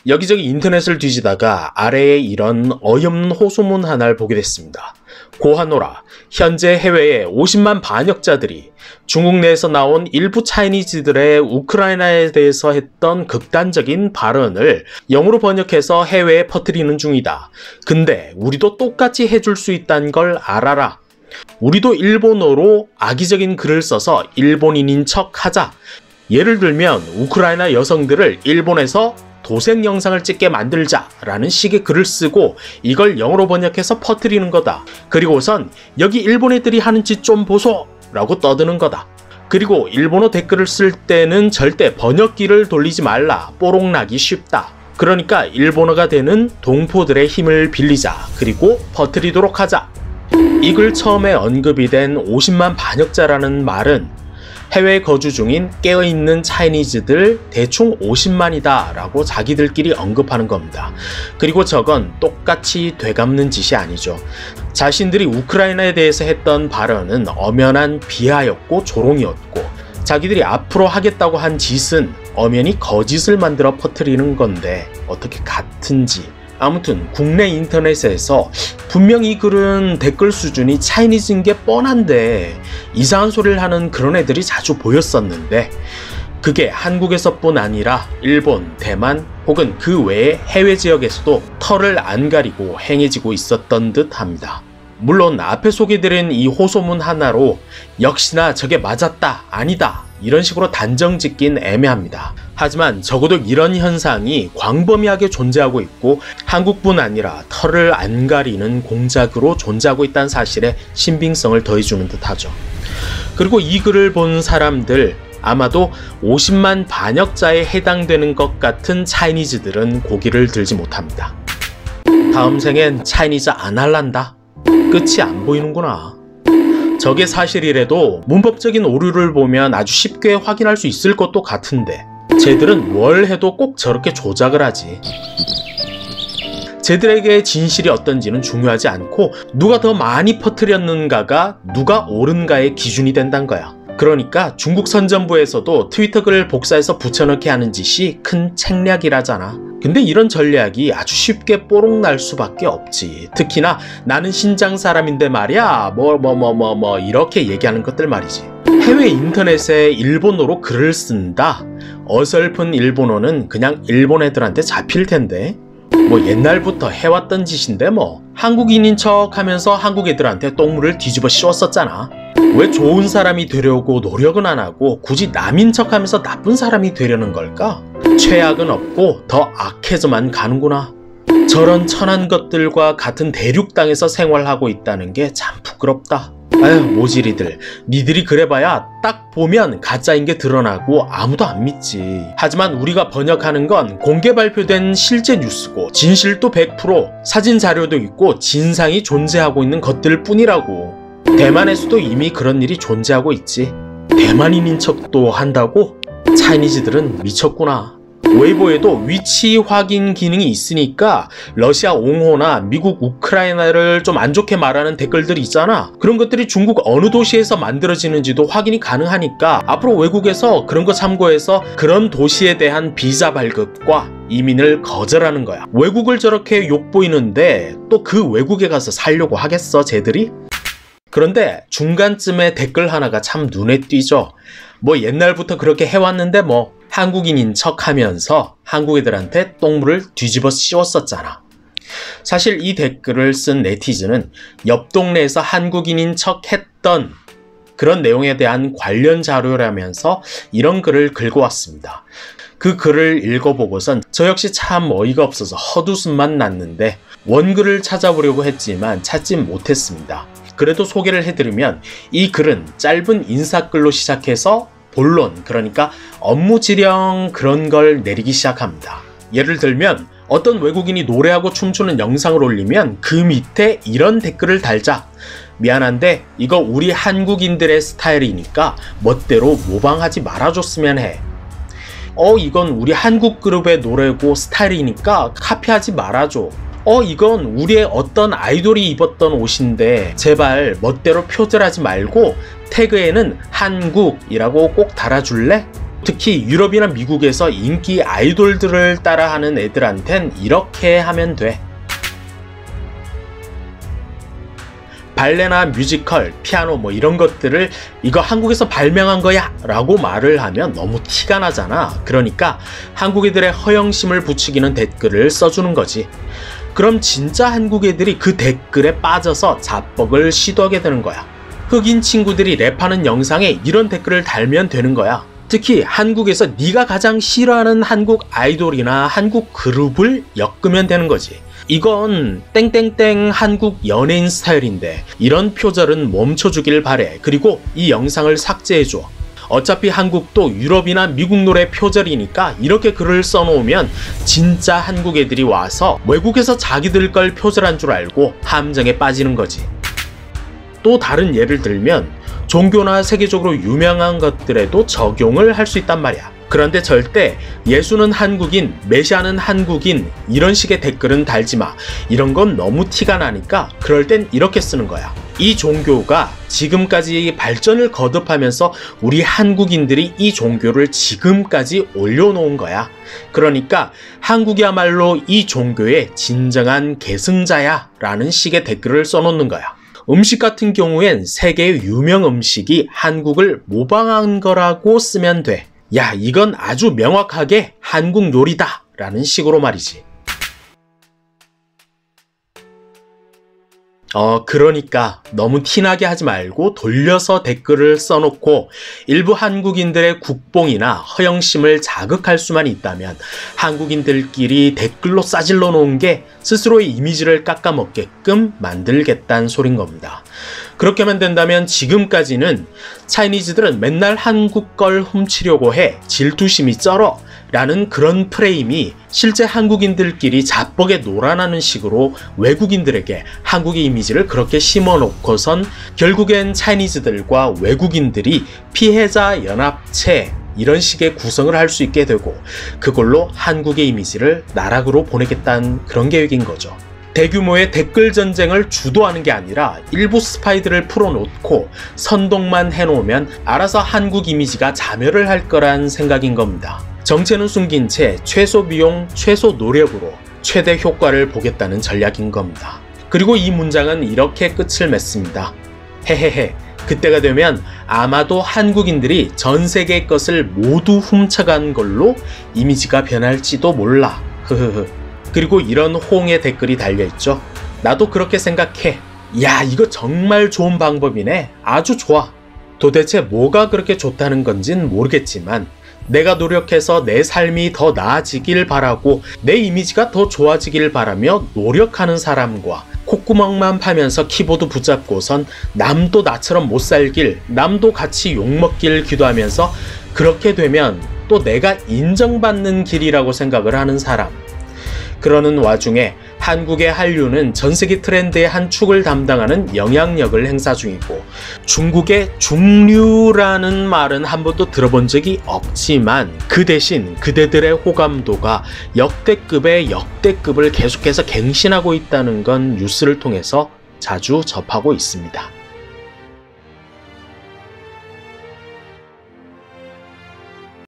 여기저기 인터넷을 뒤지다가 아래에 이런 어이없는 호소문 하나를 보게 됐습니다. 고하노라, 현재 해외에 50만 반역자들이 중국 내에서 나온 일부 차이니즈들의 우크라이나에 대해서 했던 극단적인 발언을 영어로 번역해서 해외에 퍼뜨리는 중이다. 근데 우리도 똑같이 해줄 수 있다는 걸 알아라. 우리도 일본어로 악의적인 글을 써서 일본인인 척 하자. 예를 들면 우크라이나 여성들을 일본에서 도색 영상을 찍게 만들자 라는 식의 글을 쓰고 이걸 영어로 번역해서 퍼뜨리는 거다. 그리고선 여기 일본 애들이 하는 짓 좀 보소 라고 떠드는 거다. 그리고 일본어 댓글을 쓸 때는 절대 번역기를 돌리지 말라. 뽀록나기 쉽다. 그러니까 일본어가 되는 동포들의 힘을 빌리자. 그리고 퍼뜨리도록 하자. 이 글 처음에 언급이 된 50만 반역자라는 말은 해외에 거주 중인 깨어있는 차이니즈들 대충 50만이다 라고 자기들끼리 언급하는 겁니다. 그리고 저건 똑같이 되갚는 짓이 아니죠. 자신들이 우크라이나에 대해서 했던 발언은 엄연한 비하였고 조롱이었고 자기들이 앞으로 하겠다고 한 짓은 엄연히 거짓을 만들어 퍼뜨리는 건데 어떻게 같은지. 아무튼 국내 인터넷에서 분명히 이 글은 댓글 수준이 차이니즈인 게 뻔한데 이상한 소리를 하는 그런 애들이 자주 보였었는데 그게 한국에서뿐 아니라 일본, 대만 혹은 그 외의 해외 지역에서도 털을 안 가리고 행해지고 있었던 듯 합니다. 물론 앞에 소개드린 이 호소문 하나로 역시나 저게 맞았다, 아니다 이런 식으로 단정 짓긴 애매합니다. 하지만 적어도 이런 현상이 광범위하게 존재하고 있고 한국뿐 아니라 털을 안 가리는 공작으로 존재하고 있다는 사실에 신빙성을 더해주는 듯하죠. 그리고 이 글을 본 사람들 아마도 50만 반역자에 해당되는 것 같은 차이니즈들은 고개를 들지 못합니다. 다음 생엔 차이니즈 안 할란다. 끝이 안 보이는구나. 저게 사실이라도 문법적인 오류를 보면 아주 쉽게 확인할 수 있을 것도 같은데 쟤들은 뭘 해도 꼭 저렇게 조작을 하지. 쟤들에게 진실이 어떤지는 중요하지 않고 누가 더 많이 퍼뜨렸는가가 누가 옳은가의 기준이 된단 거야. 그러니까 중국 선전부에서도 트위터 글을 복사해서 붙여넣기 하는 짓이 큰 책략이라잖아. 근데 이런 전략이 아주 쉽게 뽀록 날 수밖에 없지. 특히나 나는 신장 사람인데 말이야 이렇게 얘기하는 것들 말이지. 해외 인터넷에 일본어로 글을 쓴다. 어설픈 일본어는 그냥 일본 애들한테 잡힐 텐데 옛날부터 해왔던 짓인데 한국인인 척 하면서 한국 애들한테 똥물을 뒤집어 씌웠었잖아. 왜 좋은 사람이 되려고 노력은 안 하고 굳이 남인 척 하면서 나쁜 사람이 되려는 걸까? 최악은 없고 더 악해져만 가는구나. 저런 천한 것들과 같은 대륙 땅에서 생활하고 있다는 게 참 부끄럽다. 아휴 모질이들, 니들이 그래봐야 딱 보면 가짜인 게 드러나고 아무도 안 믿지. 하지만 우리가 번역하는 건 공개 발표된 실제 뉴스고 진실도 100%, 사진 자료도 있고 진상이 존재하고 있는 것들 뿐이라고. 대만에서도 이미 그런 일이 존재하고 있지. 대만인인 척도 한다고? 차이니즈들은 미쳤구나. 웨이보에도 위치 확인 기능이 있으니까 러시아 옹호나 미국 우크라이나를 좀 안 좋게 말하는 댓글들이 있잖아. 그런 것들이 중국 어느 도시에서 만들어지는지도 확인이 가능하니까 앞으로 외국에서 그런 거 참고해서 그런 도시에 대한 비자 발급과 이민을 거절하는 거야. 외국을 저렇게 욕보이는데 또 그 외국에 가서 살려고 하겠어 쟤들이? 그런데 중간쯤에 댓글 하나가 참 눈에 띄죠. 옛날부터 그렇게 해왔는데 한국인인 척 하면서 한국 애들한테 똥물을 뒤집어 씌웠었잖아. 사실 이 댓글을 쓴 네티즌은 옆 동네에서 한국인인 척 했던 그런 내용에 대한 관련 자료라면서 이런 글을 긁어왔습니다. 그 글을 읽어보고선 저 역시 참 어이가 없어서 헛웃음만 났는데 원글을 찾아보려고 했지만 찾진 못했습니다. 그래도 소개를 해드리면 이 글은 짧은 인사글로 시작해서 본론, 그러니까 업무 지령 그런 걸 내리기 시작합니다. 예를 들면 어떤 외국인이 노래하고 춤추는 영상을 올리면 그 밑에 이런 댓글을 달자. 미안한데 이거 우리 한국인들의 스타일이니까 멋대로 모방하지 말아줬으면 해. 이건 우리 한국 그룹의 노래고 스타일이니까 카피하지 말아줘. 이건 우리의 어떤 아이돌이 입었던 옷인데 제발 멋대로 표절하지 말고 태그에는 한국이라고 꼭 달아줄래? 특히 유럽이나 미국에서 인기 아이돌들을 따라하는 애들한텐 이렇게 하면 돼. 발레나 뮤지컬, 피아노 뭐 이런 것들을 이거 한국에서 발명한 거야 라고 말을 하면 너무 티가 나잖아. 그러니까 한국 애들의 허영심을 부추기는 댓글을 써주는 거지. 그럼 진짜 한국 애들이 그 댓글에 빠져서 자뻑을 시도하게 되는 거야. 흑인 친구들이 랩하는 영상에 이런 댓글을 달면 되는 거야. 특히 한국에서 네가 가장 싫어하는 한국 아이돌이나 한국 그룹을 엮으면 되는 거지. 이건 땡땡땡 한국 연예인 스타일인데 이런 표절은 멈춰주길 바래. 그리고 이 영상을 삭제해줘. 어차피 한국도 유럽이나 미국 노래 표절이니까 이렇게 글을 써놓으면 진짜 한국 애들이 와서 외국에서 자기들 걸 표절한 줄 알고 함정에 빠지는 거지. 또 다른 예를 들면 종교나 세계적으로 유명한 것들에도 적용을 할 수 있단 말이야. 그런데 절대 예수는 한국인, 메시아는 한국인 이런 식의 댓글은 달지마. 이런 건 너무 티가 나니까 그럴 땐 이렇게 쓰는 거야. 이 종교가 지금까지 발전을 거듭하면서 우리 한국인들이 이 종교를 지금까지 올려놓은 거야. 그러니까 한국이야말로 이 종교의 진정한 계승자야 라는 식의 댓글을 써놓는 거야. 음식 같은 경우엔 세계의 유명 음식이 한국을 모방한 거라고 쓰면 돼. 야, 이건 아주 명확하게 한국 요리다 라는 식으로 말이지. 그러니까 너무 티나게 하지 말고 돌려서 댓글을 써놓고 일부 한국인들의 국뽕이나 허영심을 자극할 수만 있다면 한국인들끼리 댓글로 싸질러 놓은 게 스스로의 이미지를 깎아먹게끔 만들겠다는 소린 겁니다. 그렇게만 된다면 지금까지는 차이니즈들은 맨날 한국 걸 훔치려고 해, 질투심이 쩔어 라는 그런 프레임이 실제 한국인들끼리 자뻑에 놀아나는 식으로 외국인들에게 한국의 이미지를 그렇게 심어놓고선 결국엔 차이니즈들과 외국인들이 피해자 연합체 이런 식의 구성을 할 수 있게 되고 그걸로 한국의 이미지를 나락으로 보내겠다는 그런 계획인 거죠. 대규모의 댓글 전쟁을 주도하는 게 아니라 일부 스파이들을 풀어놓고 선동만 해놓으면 알아서 한국 이미지가 자멸을 할 거란 생각인 겁니다. 정체는 숨긴 채 최소 비용, 최소 노력으로 최대 효과를 보겠다는 전략인 겁니다. 그리고 이 문장은 이렇게 끝을 맺습니다. 헤헤헤. 그때가 되면 아마도 한국인들이 전 세계 것을 모두 훔쳐간 걸로 이미지가 변할지도 몰라. 흐흐흐. 그리고 이런 호응의 댓글이 달려있죠. 나도 그렇게 생각해. 야, 이거 정말 좋은 방법이네. 아주 좋아. 도대체 뭐가 그렇게 좋다는 건진 모르겠지만 내가 노력해서 내 삶이 더 나아지길 바라고 내 이미지가 더 좋아지길 바라며 노력하는 사람과 콧구멍만 파면서 키보드 붙잡고선 남도 나처럼 못 살길, 남도 같이 욕먹길 기도하면서 그렇게 되면 또 내가 인정받는 길이라고 생각을 하는 사람. 그러는 와중에 한국의 한류는 전세계 트렌드의 한 축을 담당하는 영향력을 행사 중이고 중국의 중류라는 말은 한 번도 들어본 적이 없지만 그 대신 그대들의 호감도가 역대급의 역대급을 계속해서 갱신하고 있다는 건 뉴스를 통해서 자주 접하고 있습니다.